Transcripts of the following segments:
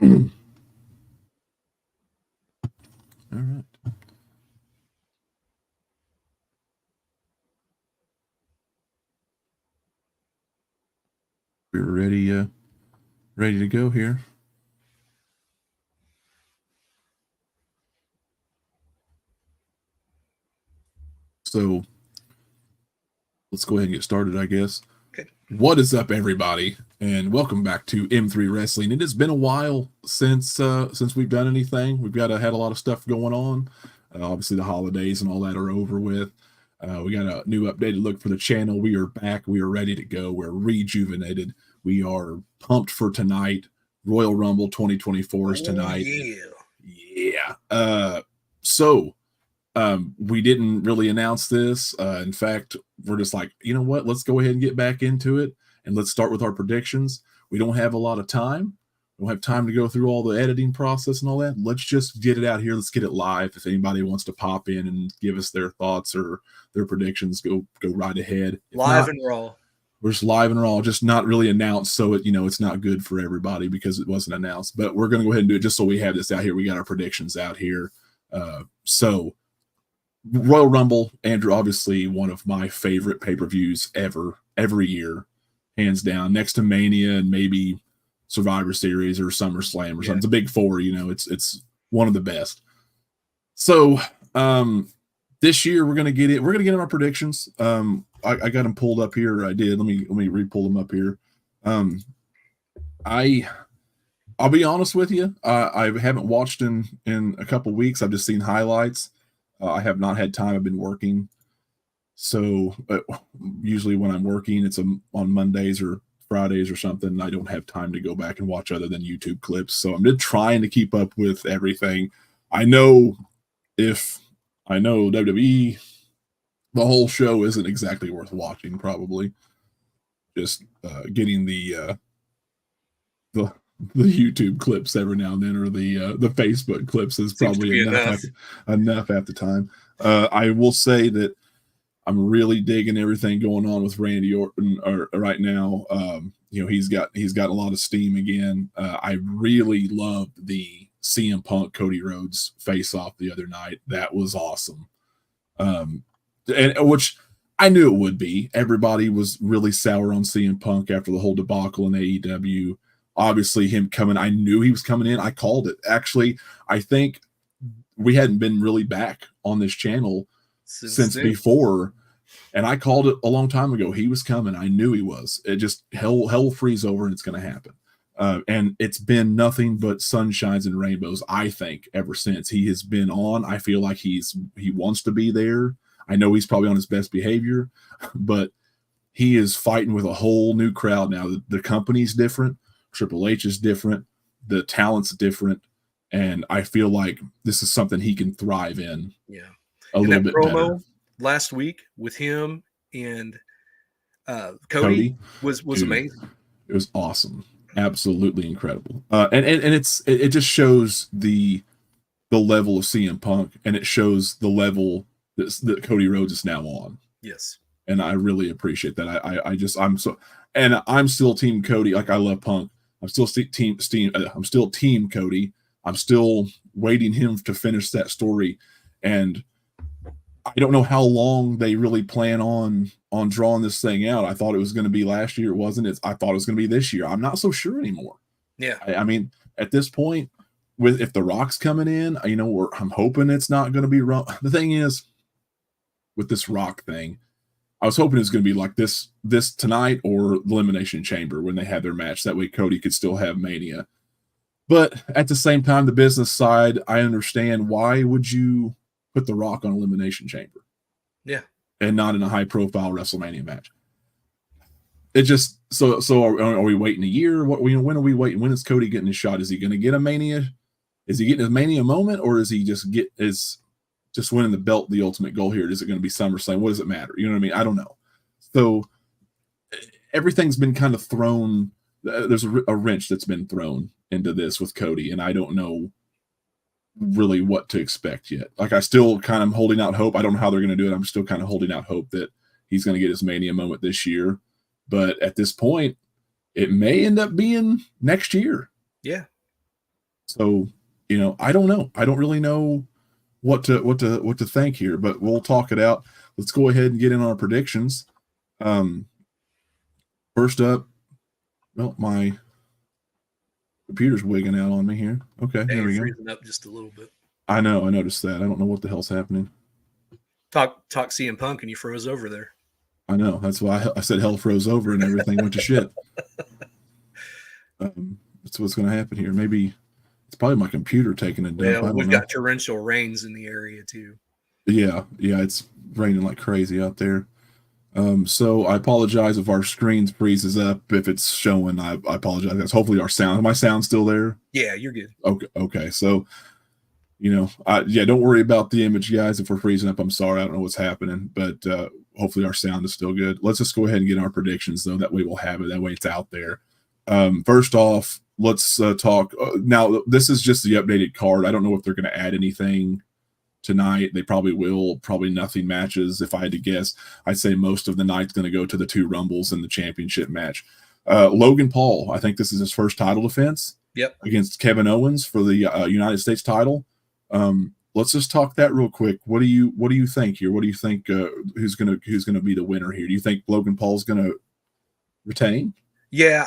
All right. We're ready to go here. So let's go ahead and get started, I guess. Okay. What is up, everybody, and welcome back to M3 Wrestling. It has been a while since we've done anything. We've had a lot of stuff going on. Obviously, the holidays and all that are over with. We got a new updated look for the channel. We are back. We are ready to go. We're rejuvenated. We are pumped for tonight. Royal Rumble 2024 is tonight. Yeah. So we didn't really announce this. In fact, we're just like, you know what? Let's go ahead and get back into it, and let's start with our predictions. We don't have a lot of time. We don't have time to go through all the editing process and all that. Let's just get it out here. Let's get it live. If anybody wants to pop in and give us their thoughts or their predictions, go right ahead. If Live not, and raw. we're just live and raw, just not really announced, so it's not good for everybody because it wasn't announced. But we're going to go ahead and do it just so we have this out here. We got our predictions out here. So Royal Rumble, Andrew, obviously one of my favorite pay-per-views ever, every year, hands down, next to Mania and maybe Survivor Series or SummerSlam or something. It's a big four, it's one of the best. So this year we're gonna get it. We're gonna get in our predictions. I got them pulled up here. I did. Let me re-pull them up here. I'll be honest with you. I haven't watched in a couple weeks. I've just seen highlights. I have not had time. I've been working. So usually when I'm working, it's on Mondays or Fridays or something. I don't have time to go back and watch other than YouTube clips. So I'm just trying to keep up with everything. I know WWE, the whole show isn't exactly worth watching, probably. Just getting the YouTube clips every now and then, or the Facebook clips is probably enough at the time. I will say that I'm really digging everything going on with Randy Orton right now. He's got a lot of steam again. I really loved the CM Punk Cody Rhodes face off the other night. That was awesome. And which I knew it would be. Everybody was really sour on CM Punk after the whole debacle in AEW. Obviously, him coming, I knew he was coming in. I called it. Actually, I think we hadn't been really back on this channel since before, and I called it a long time ago. He was coming. I knew he was. It just hell will freeze over, and it's going to happen. And it's been nothing but sunshines and rainbows, I think, ever since he has been on. I feel like he wants to be there. I know he's probably on his best behavior, but he is fighting with a whole new crowd now. The company's different. Triple H is different. The talent's different. And I feel like this is something he can thrive in. Yeah. A little bit promo better. Last week with him and Cody was amazing. It was awesome. Absolutely incredible. And it just shows the level of CM Punk, and it shows the level that Cody Rhodes is now on. Yes. And I really appreciate that. I'm still Team Cody. Like, I love Punk. I'm still Team Cody. I'm still waiting him to finish that story, and I don't know how long they really plan on drawing this thing out. I thought it was going to be last year. It wasn't. I thought it was going to be this year. I'm not so sure anymore. Yeah. I mean, at this point, if The Rock's coming in, I'm hoping it's not going to be wrong. The thing is, with this Rock thing, I was hoping it was going to be like this tonight or the Elimination Chamber when they had their match. That way Cody could still have Mania. But at the same time, the business side, I understand, why would you put The Rock on Elimination Chamber? Yeah. And not in a high-profile WrestleMania match. It just, so are we waiting a year? When are we waiting? When is Cody getting his shot? Is he going to get a Mania? Is he getting his Mania moment, or is he just winning the belt the ultimate goal here? Is it going to be SummerSlam? What does it matter? You know what I mean? I don't know. So everything's been kind of thrown. There's a wrench that's been thrown into this with Cody, and I don't know really what to expect yet. Like, I still kind of holding out hope. I don't know how they're going to do it. I'm still kind of holding out hope that he's going to get his Mania moment this year. But at this point, it may end up being next year. Yeah. So, I don't know. I don't really know what to think here, but we'll talk it out. Let's go ahead and get in on our predictions. First up, well, my computer's wigging out on me here. Okay, Hey, here we go. freezing up just a little bit. I know. I noticed that. I don't know what the hell's happening. Talk CM Punk and you froze over there. I know. That's why I said hell froze over and everything went to shit. That's what's going to happen here. Maybe it's probably my computer taking a dump. Well, we've got torrential rains in the area too. Yeah, it's raining like crazy out there. So I apologize if our screen freezes up. If it's showing, I apologize. Hopefully our sound, my sound's still there. Yeah, you're good. Okay. So, don't worry about the image, guys. If we're freezing up, I'm sorry. I don't know what's happening, but hopefully our sound is still good. Let's just go ahead and get our predictions, though. That way we'll have it. That way it's out there. First off, let's talk. Now, this is just the updated card. I don't know if they're going to add anything tonight. They probably will. Probably nothing matches. If I had to guess, I'd say most of the night's going to go to the 2 Rumbles and the championship match. Logan Paul, I think this is his first title defense. Yep. Against Kevin Owens for the United States title. Let's just talk that real quick. What do you think here? What do you think who's gonna be the winner here? Do you think Logan Paul's gonna retain? Yeah,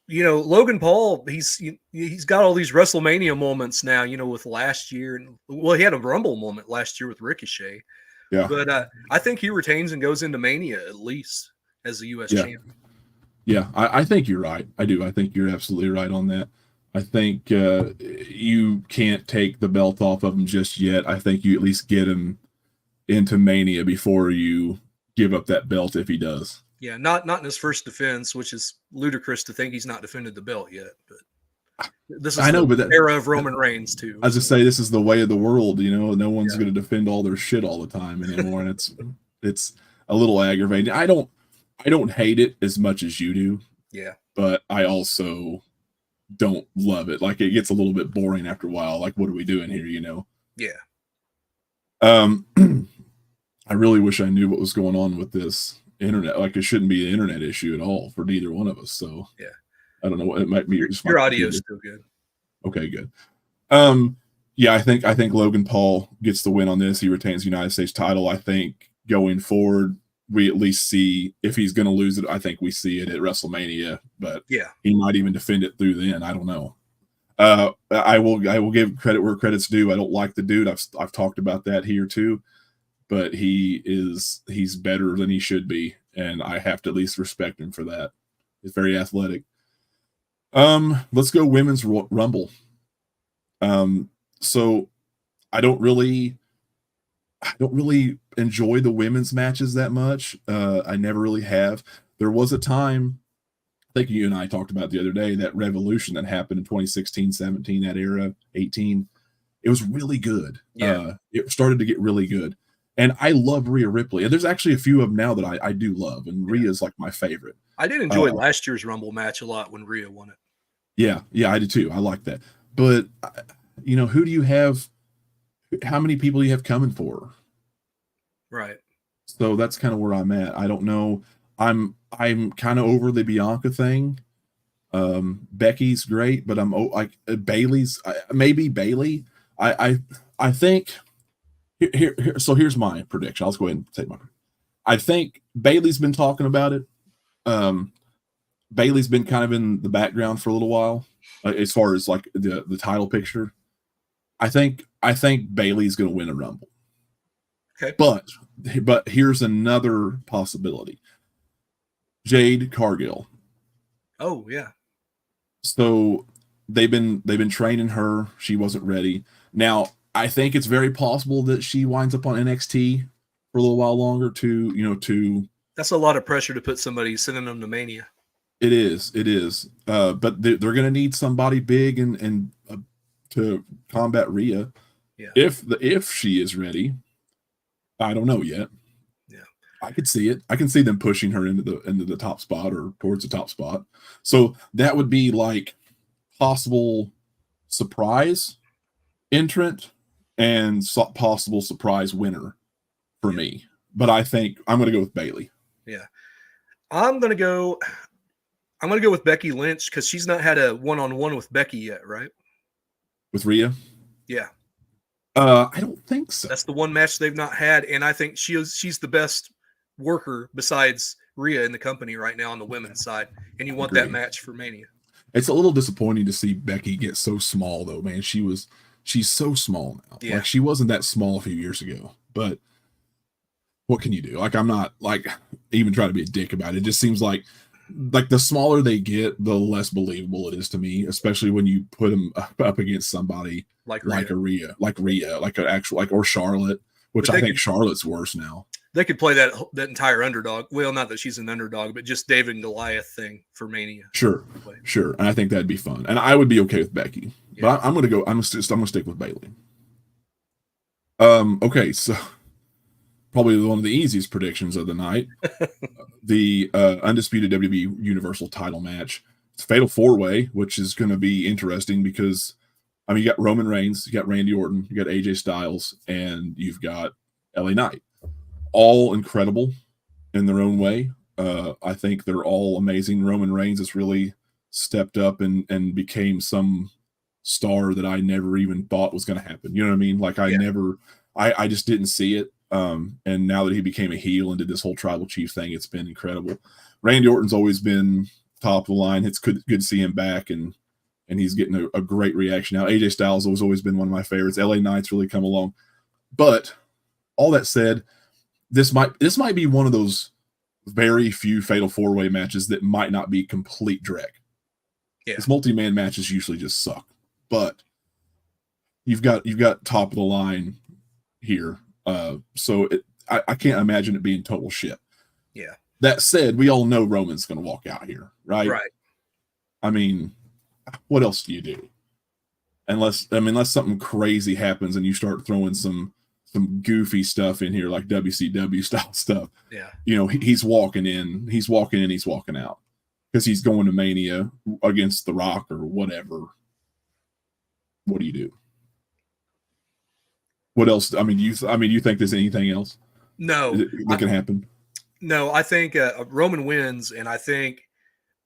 Logan Paul, he's got all these WrestleMania moments now, with last year, and he had a Rumble moment last year with Ricochet. Yeah. But I think he retains and goes into Mania at least as the U.S. champion. Yeah, I think you're right. I do. I think you're absolutely right on that. I think you can't take the belt off of him just yet. I think you at least get him into Mania before you give up that belt if he does. Yeah, not in his first defense, which is ludicrous to think he's not defended the belt yet. But this is the era of Roman Reigns too. As I say, this is the way of the world. No one's going to defend all their shit all the time anymore, and it's a little aggravating. I don't hate it as much as you do. Yeah, but I also don't love it. Like, it gets a little bit boring after a while. Like, what are we doing here? Yeah. I really wish I knew what was going on with this internet. Like, it shouldn't be an internet issue at all for neither one of us. So yeah, I don't know what it might be. Your audio is still good. Okay, good. Yeah, I think Logan Paul gets the win on this. He retains the United States title. I think going forward, we at least see, if he's going to lose it, I think we see it at WrestleMania, but yeah, he might even defend it through then. I don't know. I will give credit where credit's due. I don't like the dude. I've talked about that here too, but he's better than he should be, and I have to at least respect him for that. He's very athletic. Let's go Women's Rumble. So I don't really enjoy the women's matches that much. I never really have. There was a time, I think you and I talked about the other day, that revolution that happened in 2016, 17, that era, 18. It was really good. Yeah. It started to get really good. And I love Rhea Ripley. And there's actually a few of them now that I do love. And Rhea's like my favorite. I did enjoy last year's Rumble match a lot when Rhea won it. Yeah, I did too. I like that. But, who do you have? How many people do you have coming for her? Right. So that's kind of where I'm at. I don't know. I'm kind of over the Bianca thing. Becky's great, but I'm like Bailey's. Maybe Bailey. I think here. So here's my prediction. I'll just go ahead and take my. I think Bailey's been talking about it. Bailey's been kind of in the background for a little while, as far as like the title picture. I think Bailey's going to win a Rumble. Okay. But here's another possibility. Jade Cargill. Oh yeah. So they've been training her. She wasn't ready. Now I think it's very possible that she winds up on NXT for a little while longer. To that's a lot of pressure to put somebody sending them to Mania. It is. But they're going to need somebody big and to combat Rhea. Yeah. If she is ready, I don't know yet. Yeah. I could see it. I can see them pushing her into the top spot or towards the top spot. So that would be like possible surprise entrant and possible surprise winner for me. But I think I'm going to go with Bailey. Yeah. I'm going to go. I'm going to go with Becky Lynch because she's not had a one-on-one with Becky yet, right? With Rhea? Yeah. I don't think so. That's the one match they've not had, and I think she's the best worker besides Rhea in the company right now on the women's side, and you want that match for Mania. It's a little disappointing to see Becky get so small, though, man. She's so small now. Yeah. Like, she wasn't that small a few years ago, but what can you do? Like, I'm not like even trying to be a dick about it. It just seems like the smaller they get, the less believable it is to me, especially when you put them up against somebody like Rhea, or Charlotte, which I think Charlotte's worse now. They could play that entire underdog. Well, not that she's an underdog, but just David and Goliath thing for Mania. Sure. And I think that'd be fun. And I would be okay with Becky. Yeah. But I'm gonna stick with Bayley. Okay, so probably one of the easiest predictions of the night. The undisputed WWE Universal title match. It's a fatal 4-way, which is going to be interesting because, I mean, you got Roman Reigns, you got Randy Orton, you got AJ Styles, and you've got LA Knight. All incredible in their own way. I think they're all amazing. Roman Reigns has really stepped up and became some star that I never even thought was going to happen. You know what I mean? Like I just didn't see it. And now that he became a heel and did this whole tribal chief thing, it's been incredible. Randy Orton's always been top of the line. It's good to see him back, and he's getting a great reaction now. AJ Styles has always been one of my favorites. LA Knight's really come along. But all that said, this might be one of those very few fatal 4-way matches that might not be complete dreck. Yeah. This multi-man matches usually just suck. But you've got top of the line here. So I can't imagine it being total shit. Yeah. That said, we all know Roman's going to walk out here, right? Right. I mean, what else do you do? Unless something crazy happens and you start throwing some goofy stuff in here, like WCW style stuff. Yeah. You know, he's walking in, he's walking out because he's going to Mania against The Rock or whatever. What do you do? What else? I mean, you think there's anything else? No, that can happen. No, I think Roman wins, and I think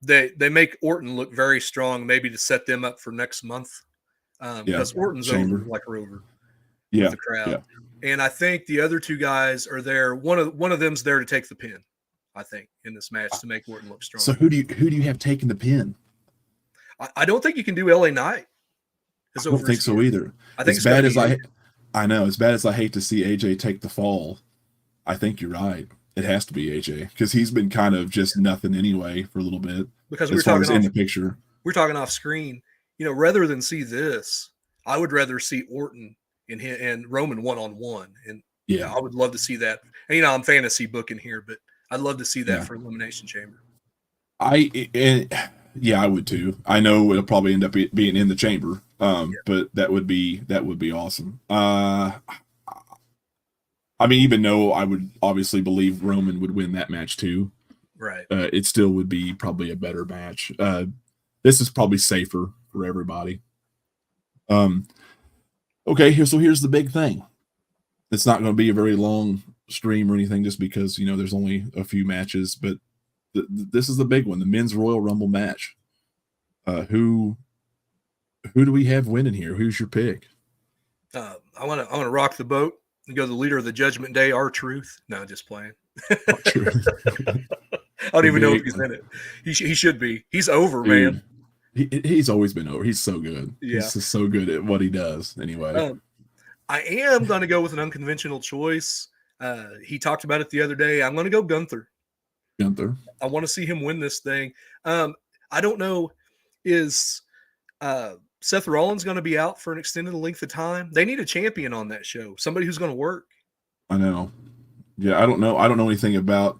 they make Orton look very strong, maybe to set them up for next month, because Orton's over with the crowd. Yeah. And I think the other two guys are there. One of them's there to take the pin, I think, in this match to make Orton look strong. So who do you have taking the pin? I don't think you can do LA Knight. I don't think so either. I think as bad as I hate to see AJ take the fall, I think you're right. It has to be AJ because he's been kind of just nothing anyway for a little bit. Because as far as in the picture, we're talking off screen. You know, rather than see this, I would rather see Orton and Roman one-on-one. And yeah, I would love to see that. And, you know, I'm fantasy booking here, but I'd love to see that for Elimination Chamber. I would too. I know it'll probably end up being in the chamber, but that would be awesome. I mean, even though I would obviously believe Roman would win that match too, right? It still would be probably a better match. This is probably safer for everybody. Okay, here's the big thing. It's not going to be a very long stream or anything, just because there's only a few matches, but this is the big one, the Men's Royal Rumble match. Who do we have winning here? Who's your pick? I want to rock the boat and go the leader of the Judgment Day, R-Truth. No, just playing. R-Truth. I don't even know if he's in it. He should be. He's over, man. He's always been over. He's so good. Yeah. He's just so good at what he does. Anyway, I am going to go with an unconventional choice. He talked about it the other day. I'm going to go Gunther. I want to see him win this thing. I don't know. Is Seth Rollins going to be out for an extended length of time? They need a champion on that show. Somebody who's going to work. I know. Yeah, I don't know. I don't know anything about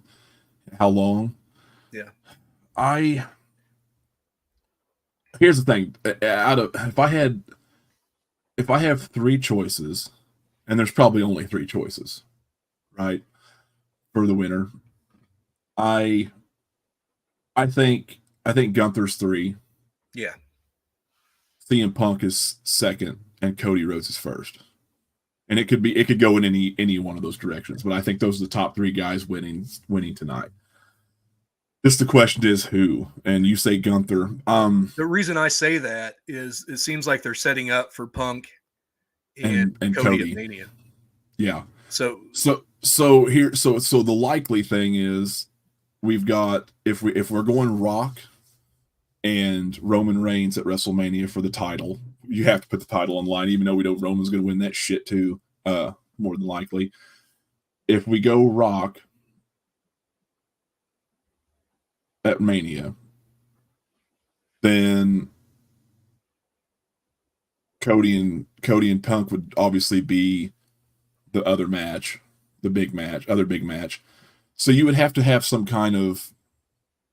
how long. Yeah. Here's the thing. If I have three choices, and there's probably only three choices, right, for the winner, I think Gunther's 3. Yeah. CM Punk is 2nd, and Cody Rhodes is 1st. And it could go in any one of those directions, but I think those are the top 3 guys winning tonight. Just the question is who, and you say Gunther. The reason I say that is it seems like they're setting up for Punk and Cody at Mania. Yeah. So the likely thing is we've got if we're going Rock and Roman Reigns at WrestleMania for the title, you have to put the title on the line, even though we know Roman's going to win that shit too, more than likely. If we go Rock at Mania, then Cody and Punk would obviously be the other big match. So you would have to have some kind of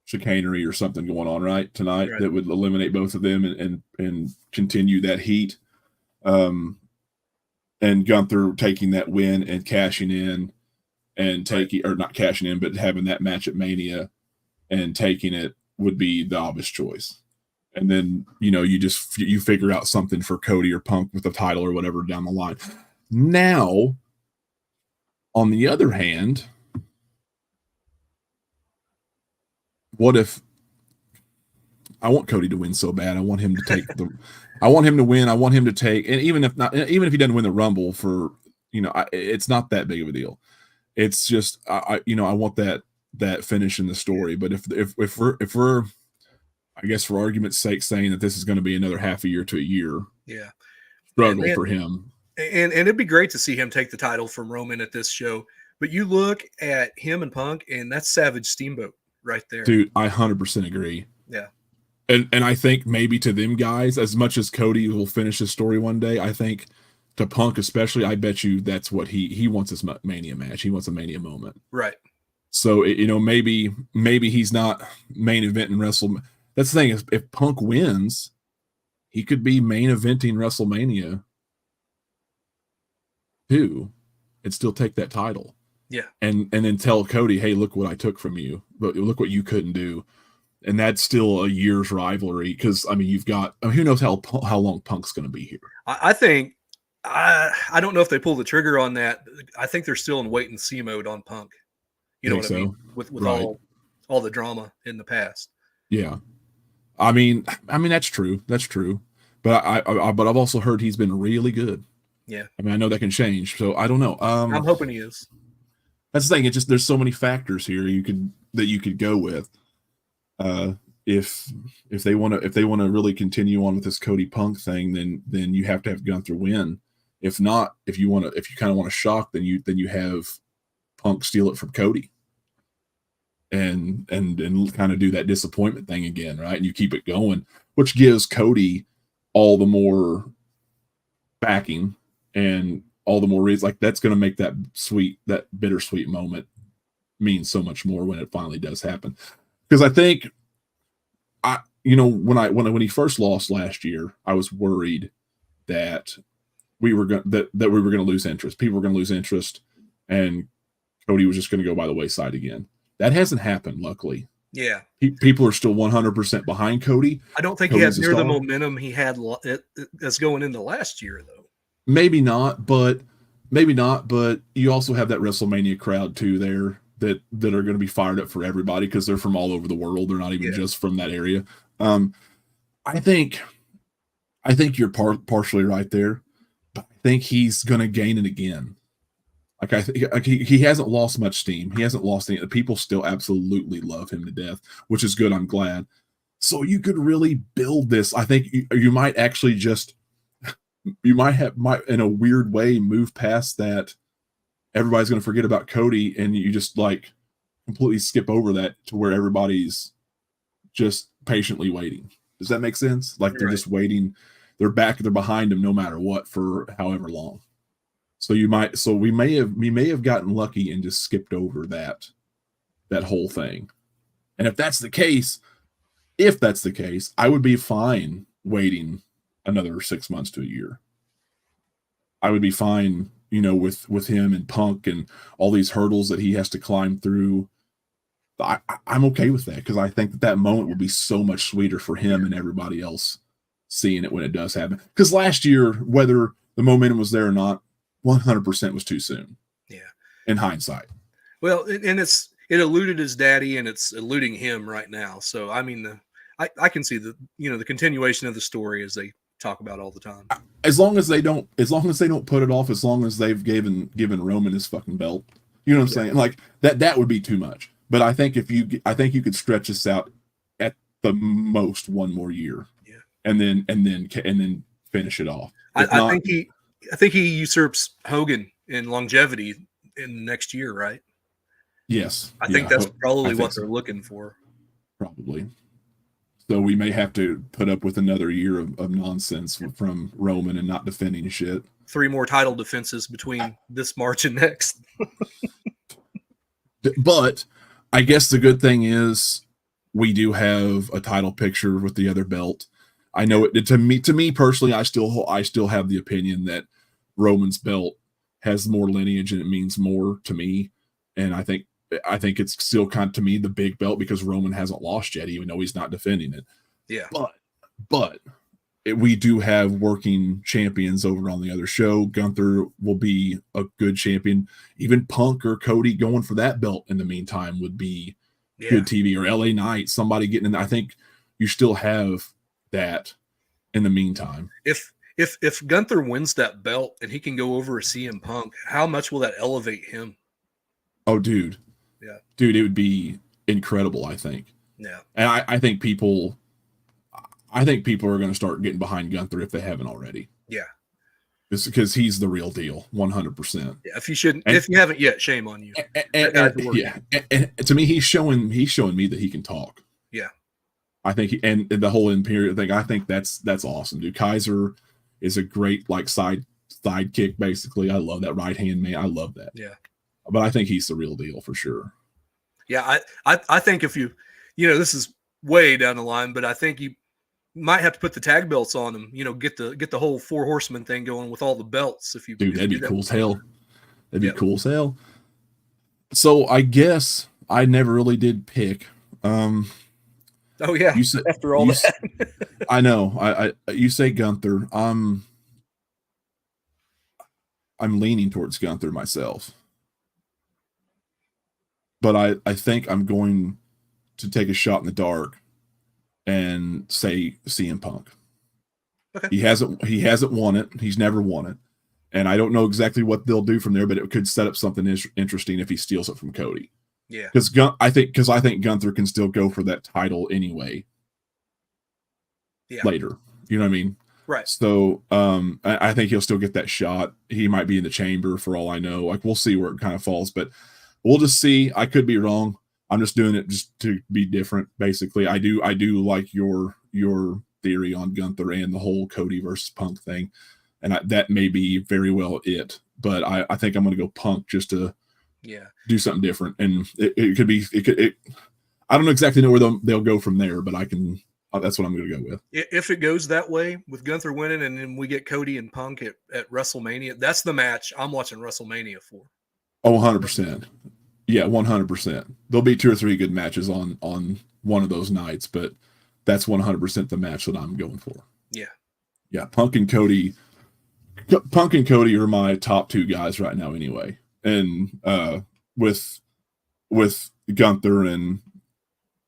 chicanery or something going on tonight that would eliminate both of them and continue that heat. And Gunther taking that win and cashing in and or not cashing in, but having that match at Mania and taking it would be the obvious choice. And then, you figure out something for Cody or Punk with the title or whatever down the line. Now, on the other hand, what if I want Cody to win so bad? I want him to take I want him to win. I want him to take, and even if he doesn't win the Rumble for, it's not that big of a deal. It's just, I want that finish in the story. But if we're, I guess for argument's sake, saying that this is going to be another half a year to a year, struggle for him. And it'd be great to see him take the title from Roman at this show. But you look at him and Punk, and that's Savage Steamboat right there. Dude, I 100% agree. Yeah. And I think maybe to them guys, as much as Cody will finish his story one day, I think to Punk especially, I bet you that's what he wants his Mania match. He wants a Mania moment. Right. So, maybe he's not main event in WrestleMania. That's the thing, is if Punk wins, he could be main eventing WrestleMania too and still take that title. Yeah. And then tell Cody, hey, look what I took from you, but look what you couldn't do. And that's still a year's rivalry because, you've got, who knows how long Punk's going to be here. I think, I don't know if they pull the trigger on that. I think they're still in wait and see mode on Punk. You know what I mean? With all the drama in the past. Yeah. I mean, that's true. That's true. But I've also heard he's been really good. Yeah. I know that can change. So I don't know. I'm hoping he is. That's the thing. It's just, there's so many factors here you could go with. If they want to really continue on with this Cody Punk thing, then you have to have Gunther win. If not, if you kind of want to shock, then you have Punk steal it from Cody. And kind of do that disappointment thing again, right? And you keep it going, which gives Cody all the more backing and all the more reasons. Like, that's going to make that bittersweet moment mean so much more when it finally does happen. Because I think, when he first lost last year, I was worried that we were going to lose interest. People were going to lose interest, and Cody was just going to go by the wayside again. That hasn't happened, luckily. Yeah. People are still 100% behind Cody. I don't think he has near the momentum he had as going into last year, though. Maybe not, but you also have that WrestleMania crowd too there that are going to be fired up for everybody because they're from all over the world. They're not even just from that area. I think you're partially right there, but I think he's going to gain it again. He hasn't lost much steam. He hasn't lost any. People still absolutely love him to death, which is good. I'm glad. So you could really build this. I think you might actually might in a weird way move past that. Everybody's going to forget about Cody, and you just completely skip over that to where everybody's just patiently waiting. Does that make sense? They're just waiting. They're behind him no matter what for however long. So we may have gotten lucky and just skipped over that whole thing. And if that's the case, I would be fine waiting another 6 months to a year. I would be fine, with him and Punk and all these hurdles that he has to climb through. I'm okay with that because I think that moment will be so much sweeter for him and everybody else seeing it when it does happen. Because last year, whether the momentum was there or not, 100% was too soon. Yeah. In hindsight. Well, and it's it eluded his daddy, and it's eluding him right now. So I mean, I can see the the continuation of the story as they talk about all the time. As long as they don't put it off, as long as they've given Roman his fucking belt, you know what I'm saying? Like that would be too much. But I think I think you could stretch this out at the most one more year, and then finish it off. I think he usurps Hogan in longevity in the next year, right? Yes, I think that's probably what they're looking for. Probably. So we may have to put up with another year of nonsense from Roman and not defending shit. 3 more title defenses between this March and next. But I guess the good thing is we do have a title picture with the other belt. I know it to me personally, I still have the opinion that Roman's belt has more lineage and it means more to me. And I think it's still kind of, to me, the big belt because Roman hasn't lost yet, even though he's not defending it. Yeah. But we do have working champions over on the other show. Gunther will be a good champion. Even Punk or Cody going for that belt in the meantime would be good TV, or LA Knight, somebody getting in. I think you still have that in the meantime. If Gunther wins that belt and he can go over a CM Punk, how much will that elevate him? Oh, dude. Yeah. Dude, it would be incredible, I think. Yeah. And I think people are going to start getting behind Gunther if they haven't already. Yeah. Because he's the real deal, 100%. Yeah, if you haven't yet, shame on you. And to me, he's showing me that he can talk. Yeah. I think and the whole Imperial thing, I think that's awesome, dude. Kaiser is a great side kick, basically. I love that right hand man. I love that. Yeah. But I think he's the real deal for sure. Yeah, I think if this is way down the line, but I think you might have to put the tag belts on him. Get the whole 4 horsemen thing going with all the belts. That'd be cool as hell. That'd be cool as hell. So I guess I never really did pick. Oh yeah, after all that, I know. You say Gunther. I'm leaning towards Gunther myself. But I think I'm going to take a shot in the dark and say CM Punk. Okay. He hasn't won it. He's never won it. And I don't know exactly what they'll do from there, but it could set up something interesting if he steals it from Cody. Yeah. Because I think Gunther can still go for that title anyway. Yeah. Later. You know what I mean? Right. So I think he'll still get that shot. He might be in the chamber for all I know. We'll see where it kind of falls, but we'll just see. I could be wrong. I'm just doing it just to be different. Basically, I do like your theory on Gunther and the whole Cody versus Punk thing, and that may be very well it. But I think I'm going to go Punk just to do something different, and it could be. I don't exactly know where they'll go from there, but I can. That's what I'm going to go with. If it goes that way with Gunther winning, and then we get Cody and Punk at WrestleMania, that's the match I'm watching WrestleMania for. Oh, 100%. Yeah, 100%. There'll be 2 or 3 good matches on one of those nights, but that's 100% the match that I'm going for. Yeah. Yeah, Punk and Cody are my top 2 guys right now anyway. And with Gunther, and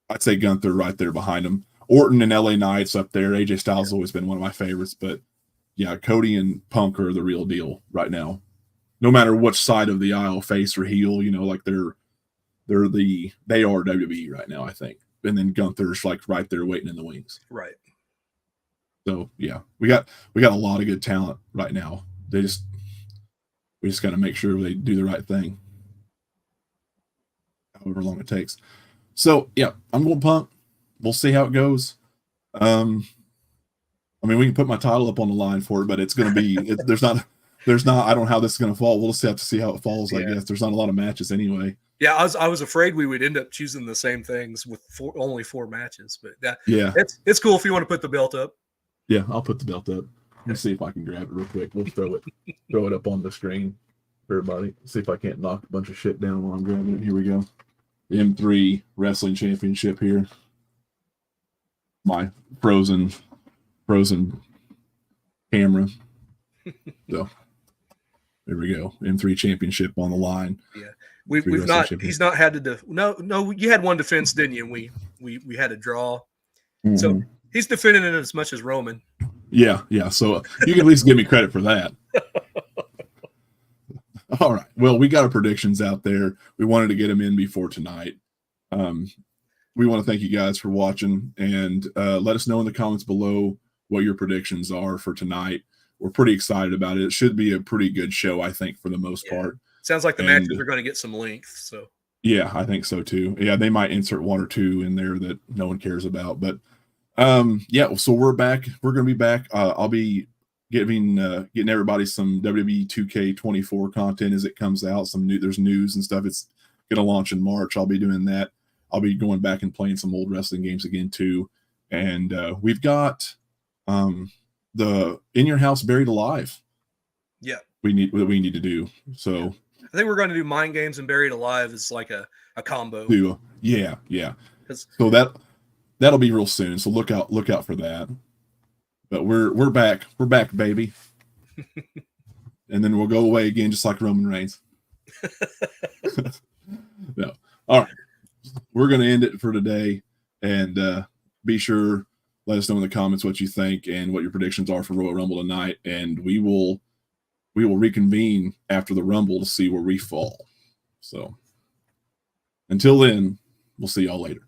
I'd say Gunther right there behind him. Orton and LA Knight's up there. AJ Styles has always been one of my favorites, but yeah, Cody and Punk are the real deal right now. No matter which side of the aisle, face or heel, they're WWE right now, I think. And then Gunther's right there waiting in the wings. Right. So yeah, we got a lot of good talent right now. We just got to make sure they do the right thing, however long it takes. So yeah, I'm going Punk. We'll see how it goes. I mean, we can put my title up on the line for it, but it's going to be there's not. I don't know how this is going to fall. We'll just have to see how it falls. I guess there's not a lot of matches anyway. Yeah, I was afraid we would end up choosing the same things with only 4 matches, but it's cool if you want to put the belt up. Yeah, I'll put the belt up. Let's see if I can grab it real quick. We'll throw it up on the screen for everybody. See if I can't knock a bunch of shit down while I'm grabbing it. Here we go. The M3 Wrestling Championship here. My frozen camera. So there we go. M3 Championship on the line. Yeah. We've not. He's not had to. No. You had one defense, didn't you? And we had a draw. Mm-hmm. So he's defending it as much as Roman. Yeah. So you can at least give me credit for that. All right. Well, we got our predictions out there. We wanted to get them in before tonight. We want to thank you guys for watching, and let us know in the comments below what your predictions are for tonight. We're pretty excited about it. It should be a pretty good show, I think, for the most part. Sounds like the matches are going to get some length. So yeah, I think so too. Yeah, they might insert one or two in there that no one cares about. But so we're back. We're going to be back. I'll be getting everybody some WWE 2K24 content as it comes out. There's news and stuff. It's going to launch in March. I'll be doing that. I'll be going back and playing some old wrestling games again too. And we've got the In Your House Buried Alive. Yeah, we need to do. So I think we're going to do Mind Games and Buried Alive as like a combo. Yeah. So that'll be real soon. So look out for that. But we're back. We're back, baby. And then we'll go away again, just like Roman Reigns. No. All right. We're going to end it for today. And be sure, let us know in the comments what you think and what your predictions are for Royal Rumble tonight. And we will reconvene after the Rumble to see where we fall. So until then, we'll see y'all later.